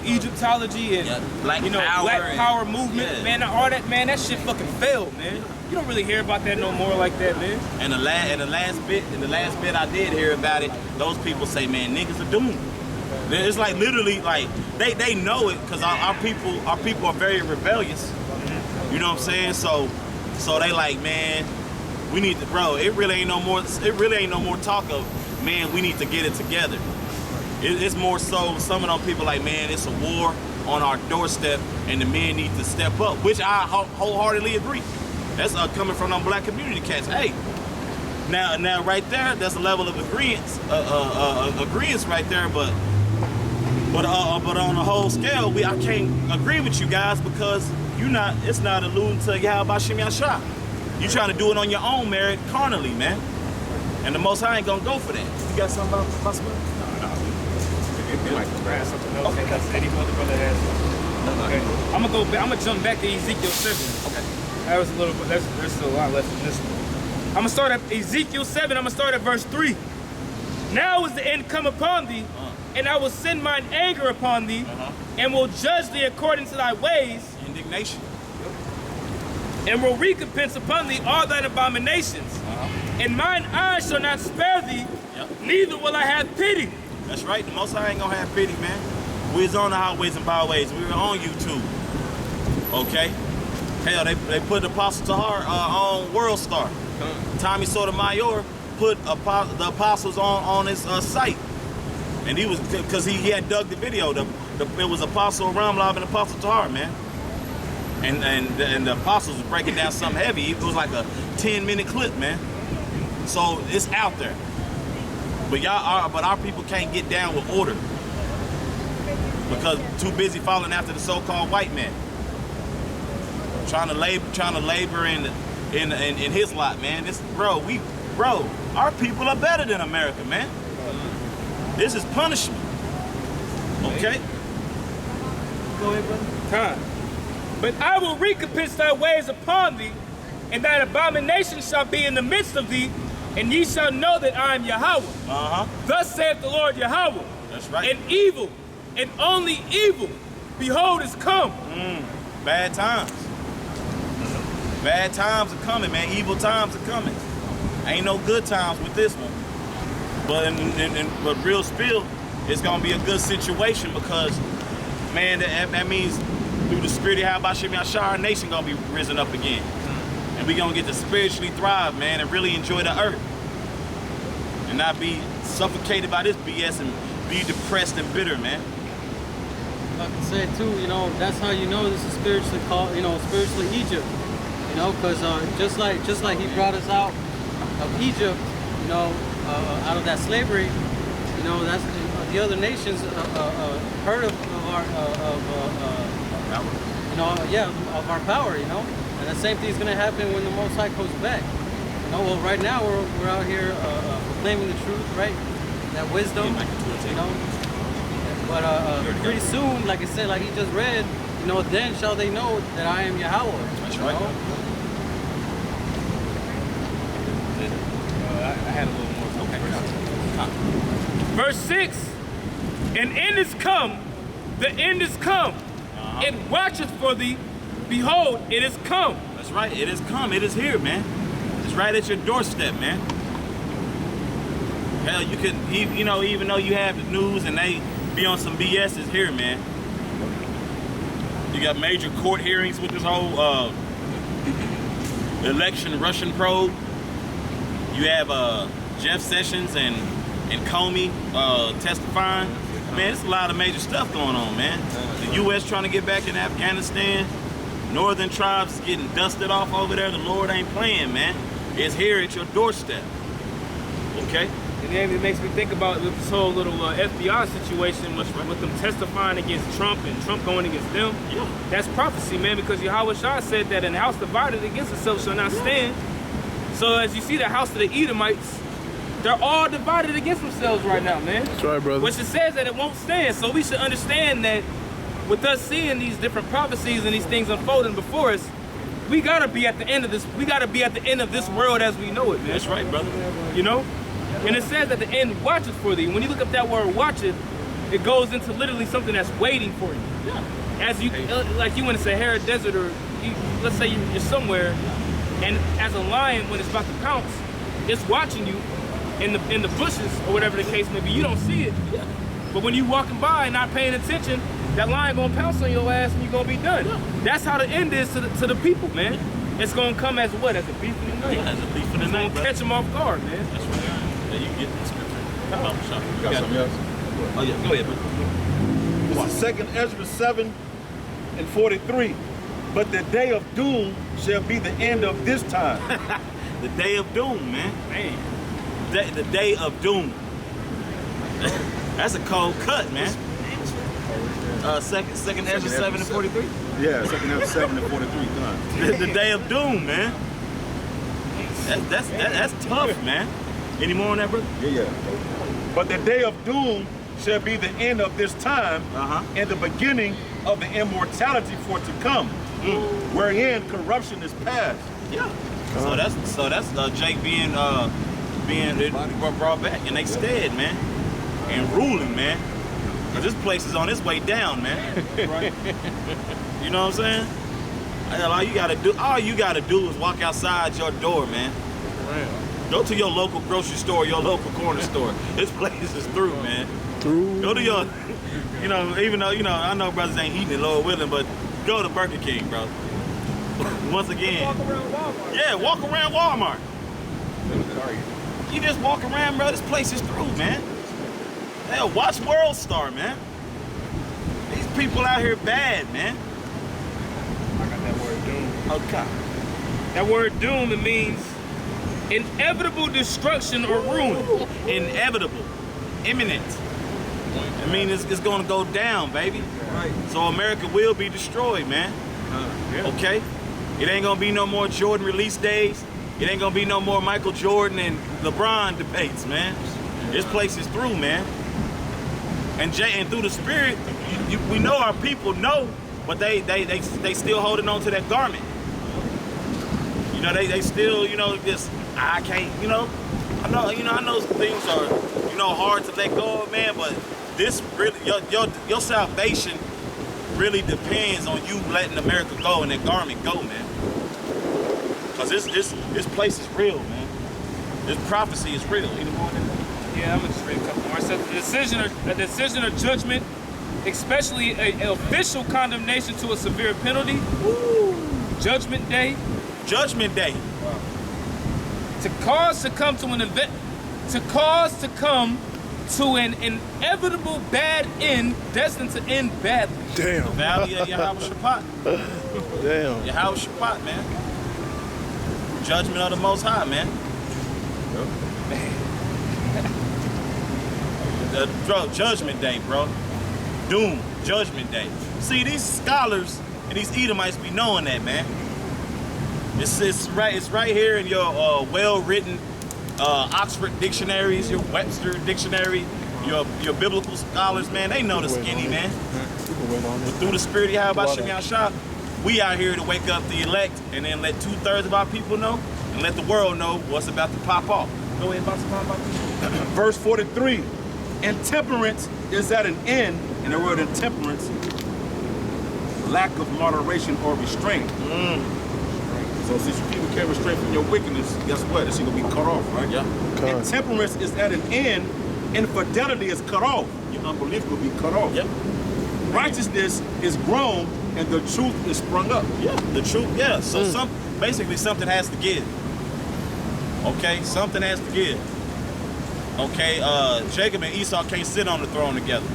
whole Egyptology and Black power movement, man, all that, man, that shit fucking failed, man. You don't really hear about that no more like that, man. And the last bit I did hear about it, those people say, man, niggas are doomed. It's like literally like they know it because our people are very rebellious. You know what I'm saying? So they like, man, we need to, bro. It really ain't no more talk of, man, we need to get it together. It's more so some of them people like, man, it's a war on our doorstep and the men need to step up, which I wholeheartedly agree. That's coming from them black community cats. Hey, now right there, that's a level of agreement right there. But on a whole scale, I can't agree with you guys because it's not alluding to Yahweh Shem Yashah. You trying to do it on your own merit, carnally, man. And the Most High ain't gonna go for that. You got something about possible? You might grab something else. Okay. That's any other brother has. Okay. I'm gonna go back. I'm gonna jump back to Ezekiel 7. Okay. That was a little bit. There's still a lot left in this one. I'm gonna start at Ezekiel 7. I'm gonna start at verse 3. Now is the end come upon thee, and I will send mine anger upon thee, and will judge thee according to thy ways. Indignation. And will recompense upon thee all thine abominations. And mine eyes shall not spare thee, neither will I have pity. That's right. The Most High ain't gonna have pity, man. We was on the highways and byways. We were on YouTube. Okay? Hell, they put Apostle Tahar on World Star. Tommy Sotomayor put the apostles on his site. And he was, because he had dug the video. It was Apostle Ramlov and Apostle Tahar, man. And the apostles was breaking down something heavy. It was like a 10-minute clip, man. So it's out there. But our people can't get down with order because too busy following after the so-called white man, trying to labor in his lot, man. Our people are better than America, man. This is punishment. Okay. Go ahead, brother. Time. But I will recompense thy ways upon thee, and thine abomination shall be in the midst of thee. And ye shall know that I am Yahweh. Thus saith the Lord Yahweh. That's right. And evil, and only evil, behold, is come. Bad times. Bad times are coming, man. Evil times are coming. Ain't no good times with this one. But real spill, it's gonna be a good situation because, man, that means through the spirit of Yahweh Shem Yashah, our nation gonna be risen up again. And we gonna get to spiritually thrive, man, and really enjoy the earth. And not be suffocated by this BS and be depressed and bitter, man. I can say too, that's how you know this is spiritually called, spiritually Egypt. Because just like he brought us out of Egypt, out of that slavery, that's the other nations heard of our power, And the same thing's gonna happen when the Most High comes back. Well, right now we're out here proclaiming the truth, right? That wisdom, But pretty soon, like I said, like he just read, then shall they know that I am Yahweh. That's right. I had a little more. Okay. Verse 6. And end is come. The end is come. It watcheth for thee. Behold, it is come. That's right. It is come. It is here, man. It's right at your doorstep, man. Hell, you could, even though you have the news and they be on some BS, it's here, man. You got major court hearings with this whole election Russian probe. You have Jeff Sessions and Comey testifying. Man, it's a lot of major stuff going on, man. The U.S. trying to get back in Afghanistan. Northern tribes getting dusted off over there. The Lord ain't playing, man. It's here at your doorstep. Okay? And then it makes me think about this whole little FBI situation with them testifying against Trump and Trump going against them. Yeah. That's prophecy, man, because Yahweh Shah said that an house divided against itself shall not stand. So as you see the house of the Edomites, they're all divided against themselves right now, man. That's right, brother. Which it says that it won't stand. So we should understand that with us seeing these different prophecies and these things unfolding before us, we gotta be at the end of this. We gotta be at the end of this world as we know it, man. That's right, brother. And it says that the end watcheth for thee. When you look up that word watcheth, it goes into literally something that's waiting for you. Yeah. As you, like you in the Sahara Desert, or let's say you're somewhere, and as a lion, when it's about to pounce, it's watching you in the bushes or whatever the case may be. You don't see it, but when you walking by and not paying attention, that lion gonna pounce on your ass and you're gonna be done. That's how the end is to the people, man. It's gonna come as what? As a thief in the night. Yeah, as a thief in the It's night, gonna catch them off guard, man. That's right. Yeah, you get the scripture. You got something else? Oh yeah, go ahead, bro. This is 2nd Ezra 7:43. But the day of doom shall be the end of this time. The day of doom, man. Man. The day of doom. That's a cold cut, man. Second Ezra 7:43. Yeah, 2nd Ezra 7:43 done. The day of doom, man. That's tough, man. Any more on that, brother? Yeah. But the day of doom shall be the end of this time, and the beginning of the immortality for to come, wherein corruption is past. Yeah. So that's Jake being brought back in their stead, man, and ruling, man. Cause this place is on its way down, man. Right. You know what I'm saying? All you gotta do is walk outside your door, man. Go to your local grocery store, your local corner store. This place is through, man. Go to your, even though, I know brothers ain't eating it, Lord willing, but go to Burger King, bro. Once again. Walk around Walmart. Yeah, walk around Walmart. You just walk around, bro. This place is through, man. Hell, watch World Star, man. These people out here bad, man. I got that word doom. Okay. That word doom, it means inevitable destruction or ruin. Inevitable. Imminent. I mean, it's gonna go down, baby. Right. So America will be destroyed, man. Okay? It ain't gonna be no more Jordan release days. It ain't gonna be no more Michael Jordan and LeBron debates, man. This place is through, man. And through the Spirit, we know our people know, but they still holding on to that garment. They still, just I can't, I know things are, hard to let go of, man, but this really, your salvation really depends on you letting America go and that garment go, man. Cause this place is real, man. This prophecy is real. Any more than that? Yeah, I'm gonna just read a couple more. It says a decision or judgment, especially an official condemnation to a severe penalty. Woo. Judgment day. Judgment day. To cause to come to an inevitable bad end, destined to end badly. The valley of Yahweh Shabbat. Damn. Yahweh Shabbat, man. Judgment of the Most High, man. Judgment day, bro. Doom. Judgment day. See, these scholars and these Edomites be knowing that, man. It's right here in your well-written Oxford dictionaries, your Webster dictionary, your biblical scholars, man. They know the skinny, man. But through the Spirit of Yahweh Shem Yahshua, we out here to wake up the elect and then let 2/3 of our people know and let the world know what's about to pop off. Go ahead, pop off. Verse 43. Intemperance is at an end, and the word intemperance, lack of moderation or restraint. So since you keep carry restraint from your wickedness, guess what? This is gonna be cut off, right? Yeah. Intemperance is at an end, infidelity is cut off. Your unbelief will be cut off. Yep. Righteousness is grown, and the truth is sprung up. Yeah, the truth, yeah. So basically something has to give. Okay, something has to give. Okay, Jacob and Esau can't sit on the throne together.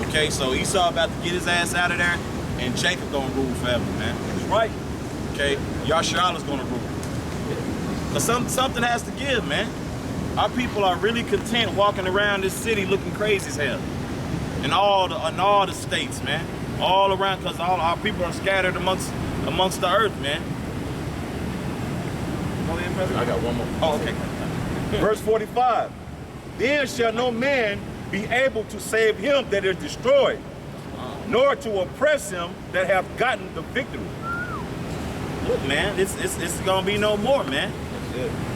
Okay, so Esau about to get his ass out of there, and Jacob gonna rule forever, man. That's right. Okay, Yahshua is gonna rule. But something has to give, man. Our people are really content walking around this city looking crazy as hell. In all the states, man. All around, because all our people are scattered amongst the earth, man. Go ahead, brother. I got one more. Oh, okay. Verse 45. Then shall no man be able to save him that is destroyed, nor to oppress him that hath gotten the victory. Look, man, it's gonna be no more, man.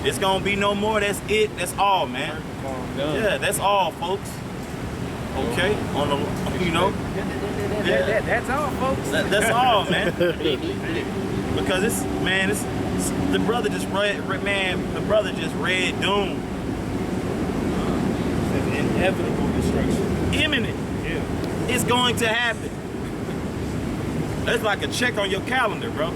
It's gonna be no more. That's it. That's all, man. Yeah, that's all, folks. Okay, on the, you know. That's all, folks. That's all, man. Because it's the brother just read doom. It's inevitable destruction. Imminent. Yeah. It's going to happen. That's like a check on your calendar, bro.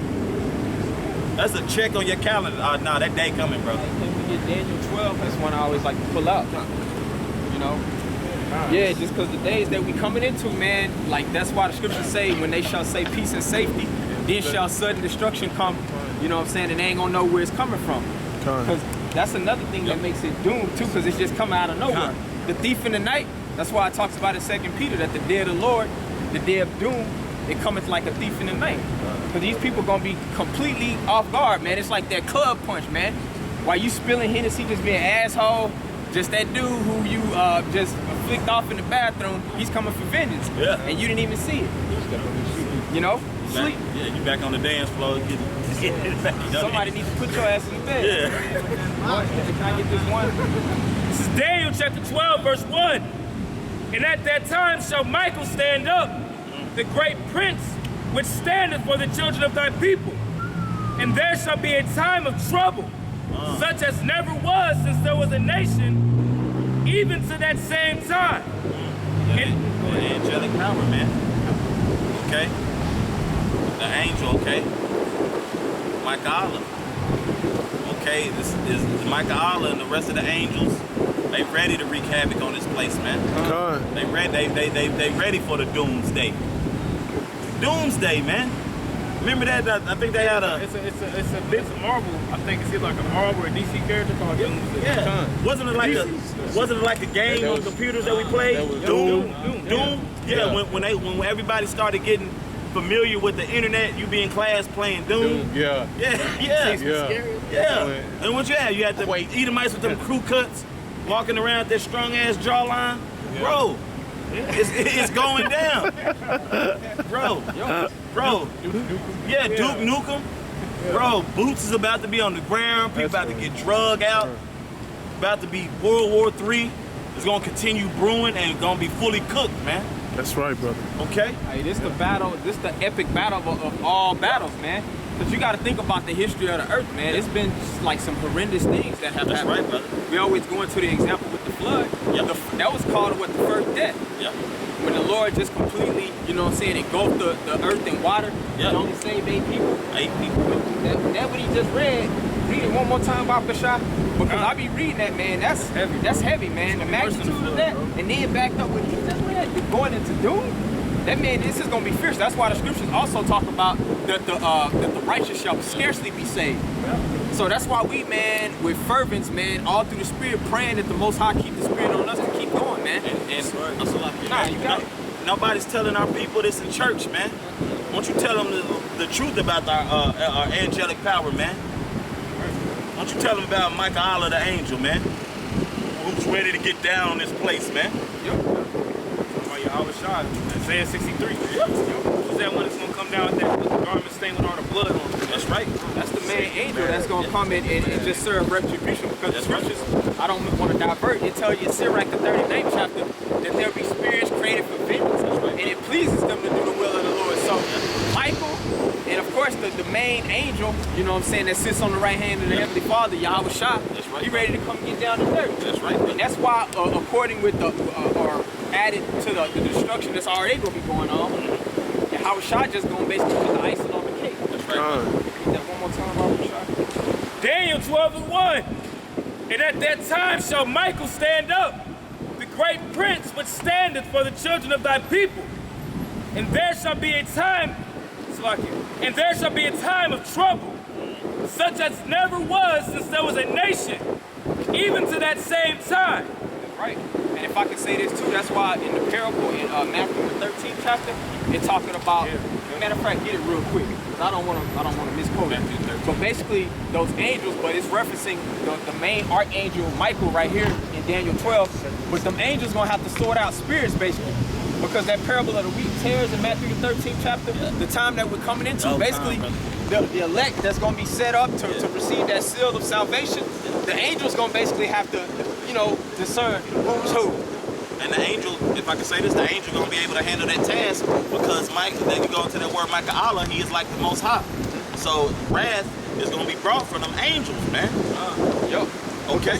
That's a check on your calendar. Oh, no, that day coming, bro. When we get Daniel 12, that's one I always like to pull out. You know? Yeah, just because the days that we coming into, man, like that's why the scriptures say, when they shall say peace and safety, then shall sudden destruction come. You know what I'm saying? And they ain't gonna know where it's coming from. Because that's another thing that makes it doom too, because it's just coming out of nowhere. The thief in the night, that's why it talks about in 2 Peter, that the day of the Lord, the day of doom, it cometh like a thief in the night. Because these people gonna be completely off guard, man. It's like that club punch, man. While you spilling Hennessy, just being an asshole, just that dude who you just flicked off in the bathroom, he's coming for vengeance. Yeah. And you didn't even see it. You know? Sleep. Yeah, you back on the dance floor. Somebody needs to put your ass in the bed. Yeah. Can I get this one? This is Daniel chapter 12, verse 1. And at that time shall Michael stand up, the great prince, which standeth for the children of thy people. And there shall be a time of trouble, such as never was since there was a nation, even to that same time. The angelic power, man. Okay? The angel, okay? Micah Allah. Okay, this is Micah Allah and the rest of the angels. They ready to wreak havoc on this place, man. They ready for the doomsday. Doomsday, man. Remember that? I think they had a. It's a Marvel. I think it's either like a Marvel or a DC character called Doomsday. Yeah. Wasn't it like a game on computers that we played? Doom. Yeah. When everybody started getting familiar with the internet, you be in class playing Doom. Yeah. Yeah. And what you had? You had the Edomites with them crew cuts, walking around with that strong ass jawline, bro. It's going down, bro. Yeah, Duke Nukem, bro. Boots is about to be on the ground. People about to get drugged out. About to be World War III. It's gonna continue brewing and gonna be fully cooked, man. That's right, brother. Okay. Hey, this the battle. This the epic battle of all battles, man. But you got to think about the history of the earth, man. It's been like some horrendous things that have happened. That's right, brother. We always go into the example with the flood. Yep. That was called the first death. Yep. When the Lord just completely, you know what I'm saying, engulfed the earth in water. Yep. And only saved 8 people. 8 people. That what he just read. Read it one more time, Bob Bashar. Because I be reading that, man. That's heavy. That's heavy, man. The magnitude of that. And then backed up with he just read. Going into doom. That man, this is gonna be fierce. That's why the scriptures also talk about that the righteous shall scarcely be saved. So that's why we, man, with fervence, man, all through the Spirit, praying that the Most High keep the Spirit on us and keep going, man. And nobody's telling our people this in church, man. Won't you tell them the truth about our angelic power, man? Won't you tell them about Micah Allah the angel, man? Who's ready to get down on this place, man? Yahweh Shah, Isaiah 63. Who's that one that's gonna come down with the garment stained with all the blood on it? That's right. That's the main angel that's gonna come in and just serve retribution, because the scriptures, I don't want to divert, it tells you in Sirach the 39th chapter that there'll be spirits created for vengeance, and it pleases them to do the will of the Lord. So Michael, and of course the main angel, you know what I'm saying, that sits on the right hand of the Heavenly Father, Yahweh Shah, That's right. he ready to come get down to earth. That's right. And that's why, according with the, or added to the destruction that's already gonna be going on, and Yahweh Shah just gonna basically put the icing on the cake. That's right. Read that one more time, Yahweh Shah. Daniel 12:1. And at that time shall Michael stand up, the great prince which standeth for the children of thy people. And there shall be a time, and there shall be a time of trouble, such as never was since there was a nation, even to that same time. That's right. And if I can say this too, that's why in the parable in Matthew the 13th chapter, it's talking about. Matter of fact, get it real quick, because I don't want to misquote it. But basically, those angels, but it's referencing the main archangel Michael right here in Daniel 12. But them angels gonna have to sort out spirits basically, because that parable of the wheat tares in Matthew the 13th chapter, the time that we're coming into, basically the elect that's gonna be set up to receive that seal of salvation, the angels gonna basically have to, you know, discern who's who. And the angel, if I can say this, the angel gonna be able to handle that task because then you go into that word Micah Allah, he is like the Most High. So wrath is gonna be brought from them angels, man. Yo. Okay.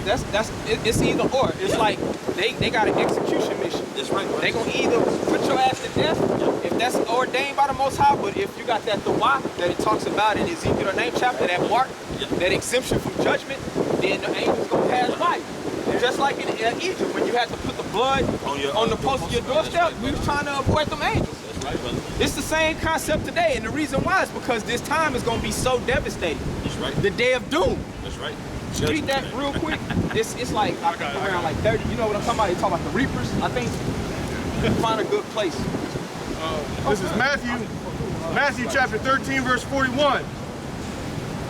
It's either or. It's like they got an execution mission. That's right. They gonna either put your ass to death if that's ordained by the Most High, but if you got that Dawah that it talks about in Ezekiel 9th chapter, that mark, that exemption from judgment, then the angels gonna pass by. Just like in Egypt, when you had to put the blood on the post of your doorstep, we was trying to avoid them angels. That's right, brother. It's the same concept today, and the reason why is because this time is gonna be so devastating. That's right. The day of doom. That's right. Read that real quick. It's like I think around like 30. You know what I'm talking about? They talk about the reapers. I think find a good place. This is Matthew chapter 13, verse 41.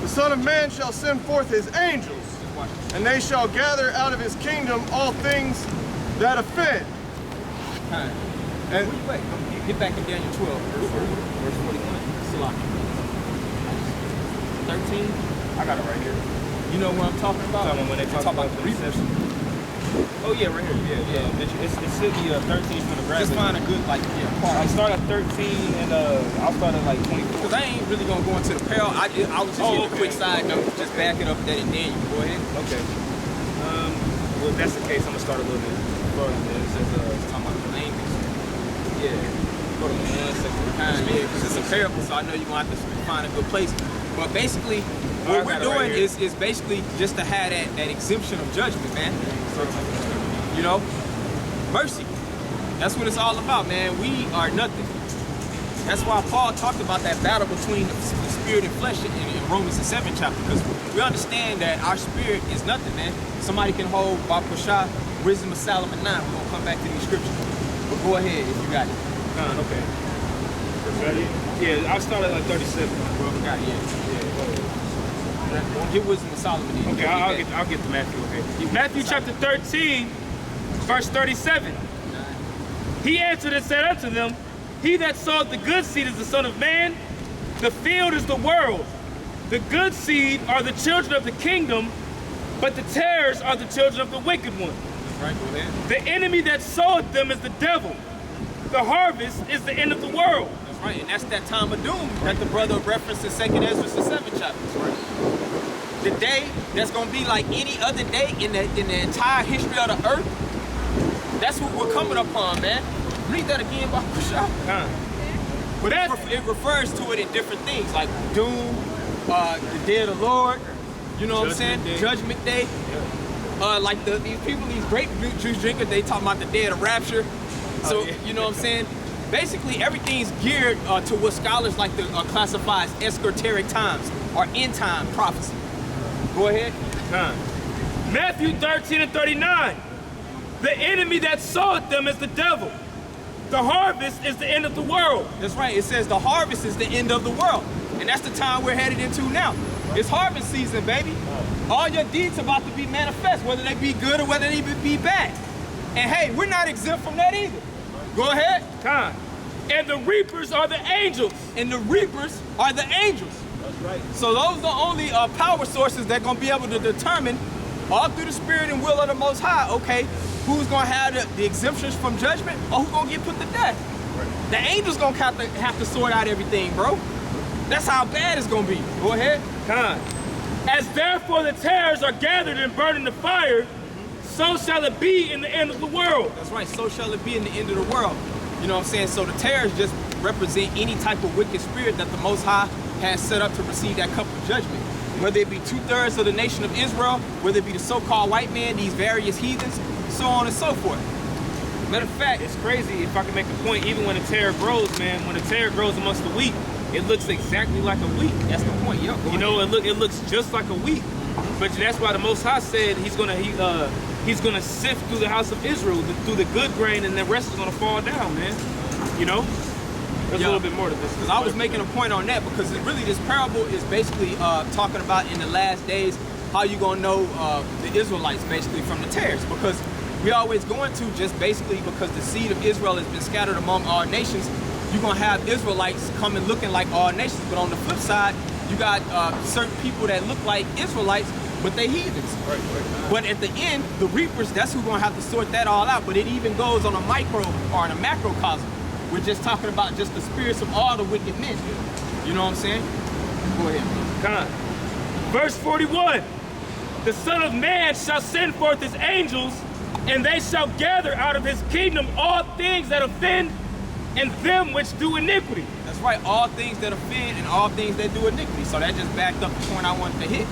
The Son of Man shall send forth his angels, and they shall gather out of his kingdom all things that offend. And get back in Daniel 12, verse 41. Salaki. 13. I got it right here. You know what I'm talking about? When they talk about the reception. Oh yeah, right here. Yeah. It should be 13 from the graphic. Just find a good part. I start at 13 and I'll start at like 24. Because I ain't really gonna go into the peril. I was just getting a quick side note, just back it up that and then you go ahead. Okay. Well, if that's the case, I'm gonna start a little bit further. It says Talking about the language. Yeah. Hold on 1 second. Yeah, because it's a parable, so I know you're gonna have to find a good place. But basically, what we're doing is basically just to have that exemption of judgment, man. You know, mercy. That's what it's all about, man. We are nothing. That's why Paul talked about that battle between the spirit and flesh in Romans the 7th chapter, because we understand that our spirit is nothing, man. Somebody can hold Bab Kashah, Wisdom of Solomon 9. We're gonna come back to these scriptures. But go ahead if you got it. okay. Ready? Yeah, I'll start at like 37. Bro, got it, yeah. Get Wisdom of Solomon in. Okay, I'll get to Matthew. Okay. Matthew chapter 13, verse 37. He answered and said unto them, He that soweth the good seed is the Son of Man. The field is the world. The good seed are the children of the kingdom, but the tares are the children of the wicked one. Right, go ahead. The enemy that soweth them is the devil. The harvest is the end of the world. That's right, and that's that time of doom that the brother referenced in 2nd Ezra, the 7th chapter. That's right. The day that's gonna be like any other day in the entire history of the earth. That's what we're coming upon, man. Read that again, Bab Kashah. But it refers to it in different things, like doom, the day of the Lord. You know what I'm saying? Day. Judgment Day. Like these people, these grape juice drinkers, they talking about the day of the rapture. So you know what I'm saying? Basically, everything's geared to what scholars like to classify as esoteric times or end time prophecy. Go ahead. Matthew 13 and 39. The enemy that soweth them is the devil. The harvest is the end of the world. That's right. It says the harvest is the end of the world. And that's the time we're headed into now. It's harvest season, baby. All your deeds about to be manifest, whether they be good or whether they be bad. And hey, we're not exempt from that either. Go ahead. And the reapers are the angels. And the reapers are the angels. That's right. So those are the only power sources that are going to be able to determine, all through the spirit and will of the Most High, okay, who's going to have the exemptions from judgment or who's going to get put to death. Right. The angels going to have to sort out everything, bro. That's how bad it's going to be. Go ahead. As therefore the tares are gathered and burned in the fire, so shall it be in the end of the world. That's right. So shall it be in the end of the world. You know what I'm saying? So the tares just represent any type of wicked spirit that the Most High has set up to receive that cup of judgment. Whether it be 2/3 of the nation of Israel, whether it be the so-called white man, these various heathens, so on and so forth. Matter of fact, it's crazy. If I can make a point, even when a tare grows, man, when a tare grows amongst the wheat, it looks exactly like a wheat. That's the point. Yo, you know, it looks just like a wheat. But that's why the Most High said he's gonna sift through the house of Israel, through the good grain, and the rest is gonna fall down, man. You know? There's a little bit more to this. Because I was making a point on that, because really this parable is basically talking about in the last days how you gonna know the Israelites basically from the tares. Because we always going to just basically because the seed of Israel has been scattered among all nations, you're gonna have Israelites coming looking like all nations. But on the flip side, you got certain people that look like Israelites, but they heathens. But at the end, the reapers, that's who's gonna have to sort that all out. But it even goes on a micro or in a macrocosm. We're just talking about just the spirits of all the wicked men. You know what I'm saying? Go ahead. Come on. Verse 41. The Son of Man shall send forth his angels, and they shall gather out of his kingdom all things that offend and them which do iniquity. That's right, all things that offend and all things that do iniquity. So that just backed up the point I wanted to hit.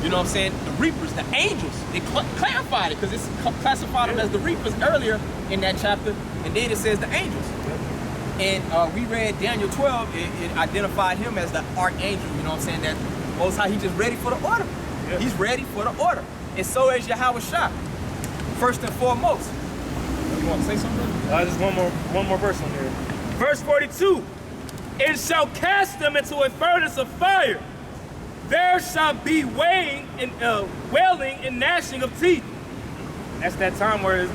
You know what I'm saying? The reapers, the angels, they clarified it because it's classified them as the reapers earlier in that chapter, and then it says the angels. And we read Daniel 12, it identified him as the archangel, you know what I'm saying? That Most High, he's just ready for the order. Yeah. He's ready for the order. And so is Yahweh Shah, first and foremost. You want to say something? Just one more verse on here. Verse 42. And shall cast them into a furnace of fire. There shall be wailing and gnashing of teeth. That's that time where it's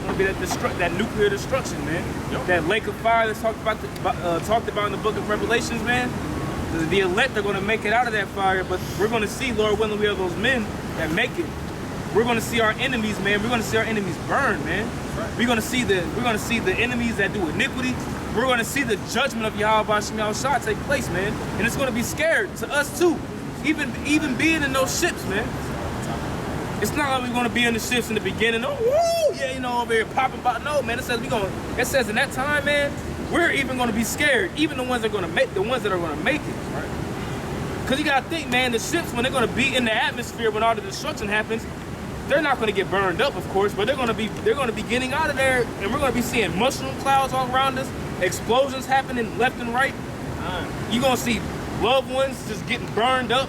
going to be that nuclear destruction, man. Yep. That lake of fire that's talked about in the book of Revelations, man. The elect are going to make it out of that fire, but we're going to see, Lord willing, we have those men that make it. We're going to see our enemies, man. We're going to see our enemies burn, man. Right. We're going to see the enemies that do iniquity. We're going to see the judgment of Yahweh Shah take place, man. And it's going to be scared to us too, even being in those ships, man. It's not like we're going to be in the ships in the beginning. Oh, woo, yeah, you know, over here popping about. No, man. It says in that time, man, we're even going to be scared. Even the ones that are going to make it. Right. Because you got to think, man, the ships, when they're going to be in the atmosphere when all the destruction happens, they're not going to get burned up, of course, but they're going to be getting out of there, and we're going to be seeing mushroom clouds all around us, explosions happening left and right. You're going to see loved ones just getting burned up,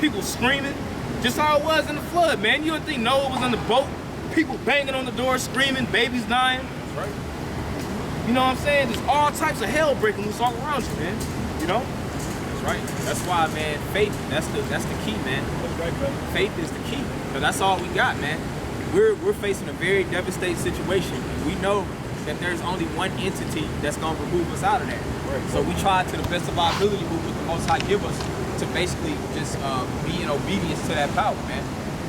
people screaming, just how it was in the flood, man. You don't think Noah was in the boat, people banging on the door, screaming, babies dying. That's right. You know what I'm saying? There's all types of hell breaking loose all around you, man. You know? That's right. That's why, man, faith, that's the key, man. That's right, brother. Faith is the key. So that's all we got, man. We're facing a very devastating situation. We know that there's only one entity that's gonna remove us out of that. Right. So we try to the best of our ability, move what the Most High give us, to basically just be in obedience to that power, man.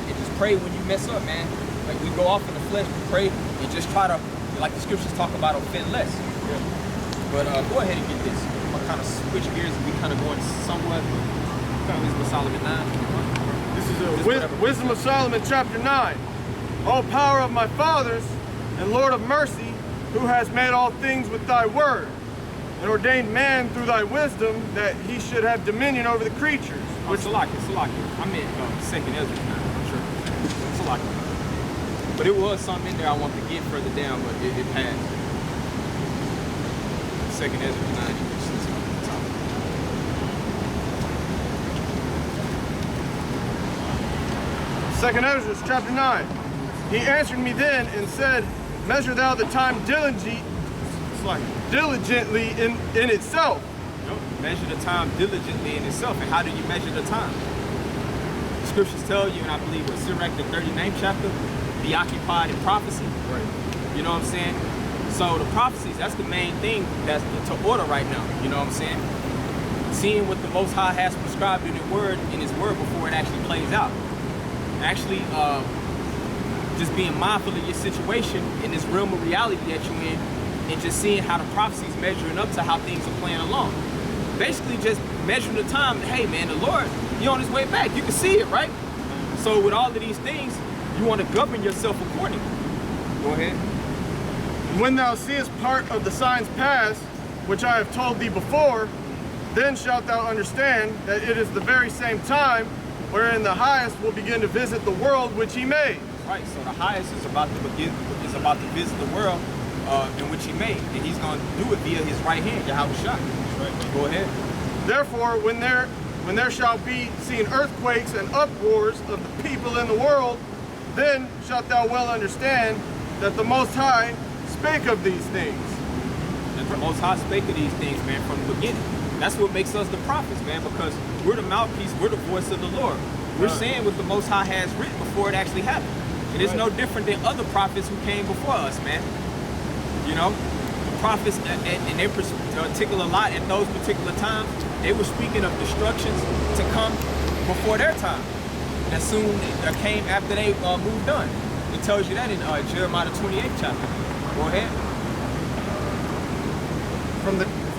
And just pray when you mess up, man. Like we go off in the flesh, we pray, and just try to, like the scriptures talk about, offend less. Yeah. But go ahead and get this. I'm gonna kind of switch gears and we kind of going somewhat. Wisdom of Solomon 9. This is Wisdom of Solomon chapter 9. O power of my fathers and Lord of mercy, who has made all things with thy word, and ordained man through thy wisdom that he should have dominion over the creatures. Which Salaki. I meant second Ezra 9, I'm sure. Salaki. But it was something in there I wanted to get further down, but it passed. Second Ezra 9, you can see something at the top. Second Ezra chapter 9. He answered me then and said, measure thou the time diligently in itself. Measure the time diligently in itself. And how do you measure the time? The scriptures tell you, and I believe it's Sirach, the 39th chapter, be occupied in prophecy. Right. You know what I'm saying? So the prophecies, that's the main thing that's to order right now. You know what I'm saying? Seeing what the Most High has prescribed in His word before it actually plays out. Actually, just being mindful of your situation in this realm of reality that you're in, and just seeing how the prophecies measuring up to how things are playing along. Basically just measuring the time. Hey man, the Lord, you're on his way back. You can see it, right? So with all of these things, you want to govern yourself accordingly. Go ahead. When thou seest part of the signs past, which I have told thee before, then shalt thou understand that it is the very same time wherein the highest will begin to visit the world which he made. Right, so the highest is about to visit the world in which he made, and he's going to do it via his right hand, Yahweh Shah. Right. Go ahead. Therefore, when there shall be seen earthquakes and uproars of the people in the world, then shalt thou well understand that the Most High spake of these things. That the Most High spake of these things, man, from the beginning. That's what makes us the prophets, man, because we're the mouthpiece, we're the voice of the Lord. We're saying what the Most High has written before it actually happened. It is no different than other prophets who came before us, man. You know, the prophets in their particular lot at those particular times, they were speaking of destructions to come before their time. that soon that came after they moved on. It tells you that in Jeremiah 28th chapter. Go ahead.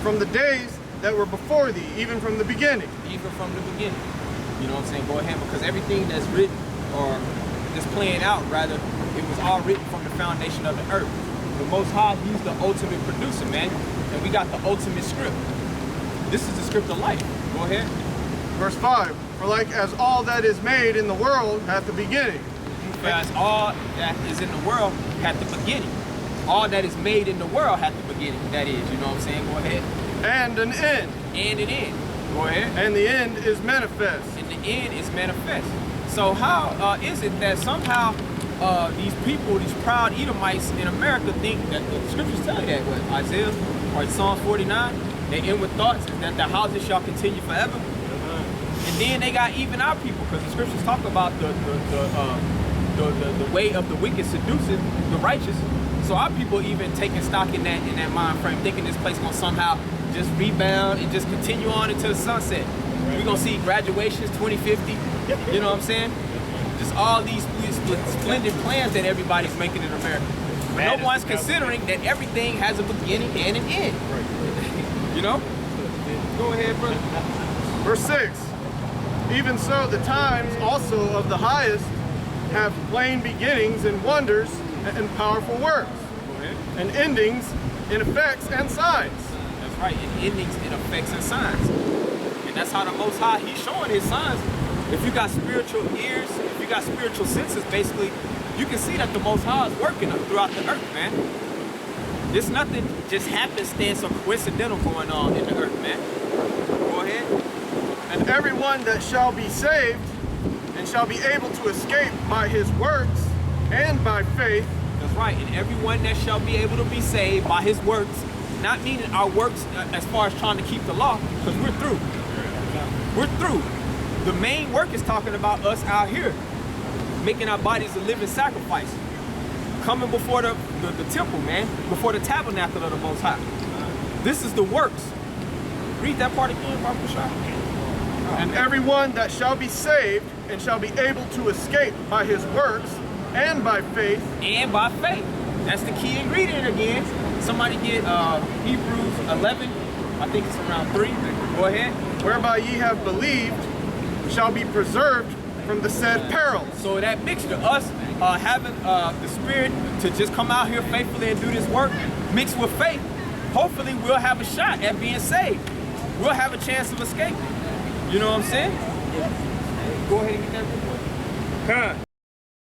From the days that were before thee, even from the beginning. Even from the beginning. You know what I'm saying? Go ahead, because everything that's written, or just playing out rather, it was all written from the foundation of the earth. The Most High, He's the ultimate producer, man. And we got the ultimate script. This is the script of life. Go ahead. Verse 5, for like as all that is made in the world hath the beginning. For as all that is in the world hath the beginning. All that is made in the world hath the beginning. That is, you know what I'm saying? Go ahead. And an end. And an end. Go ahead. And the end is manifest. And the end is manifest. So how is it that somehow these people, these proud Edomites in America think that the scriptures tell you that, what, Isaiah or Psalm 49, their inward thoughts is that the houses shall continue forever. And then they got even our people, because the scriptures talk about the way of the wicked seducing the righteous. So our people even taking stock in that mind frame, thinking this place gonna somehow just rebound and just continue on into the sunset. We're gonna see graduations 2050, you know what I'm saying? Just all these splendid plans that everybody's making in America. But no one's considering that everything has a beginning and an end. You know? Go ahead, brother. Verse 6, even so the times also of the highest have plain beginnings and wonders and powerful works, and endings in effects and signs. That's right, in endings, in effects and signs. And that's how the Most High, He's showing His signs. If you got spiritual ears, if you got spiritual senses, basically, you can see that the Most High is working throughout the earth, man. There's nothing just happenstance or coincidental going on in the earth, man. Go ahead. And everyone that shall be saved and shall be able to escape by his works and by faith. That's right, and everyone that shall be able to be saved by his works, not meaning our works as far as trying to keep the law, because we're through. We're through. The main work is talking about us out here, making our bodies a living sacrifice, coming before the temple, man, before the tabernacle of the Most High. This is the works. Read that part again, Barbara Shaw. And everyone that shall be saved and shall be able to escape by his works and by faith. And by faith. That's the key ingredient again. Somebody get Hebrews 11, I think it's around 3. Go ahead. Whereby ye have believed shall be preserved from the said perils. So that mixture, us having the spirit to just come out here faithfully and do this work, mixed with faith, hopefully we'll have a shot at being saved. We'll have a chance of escaping. You know what I'm saying? Go ahead and get that report.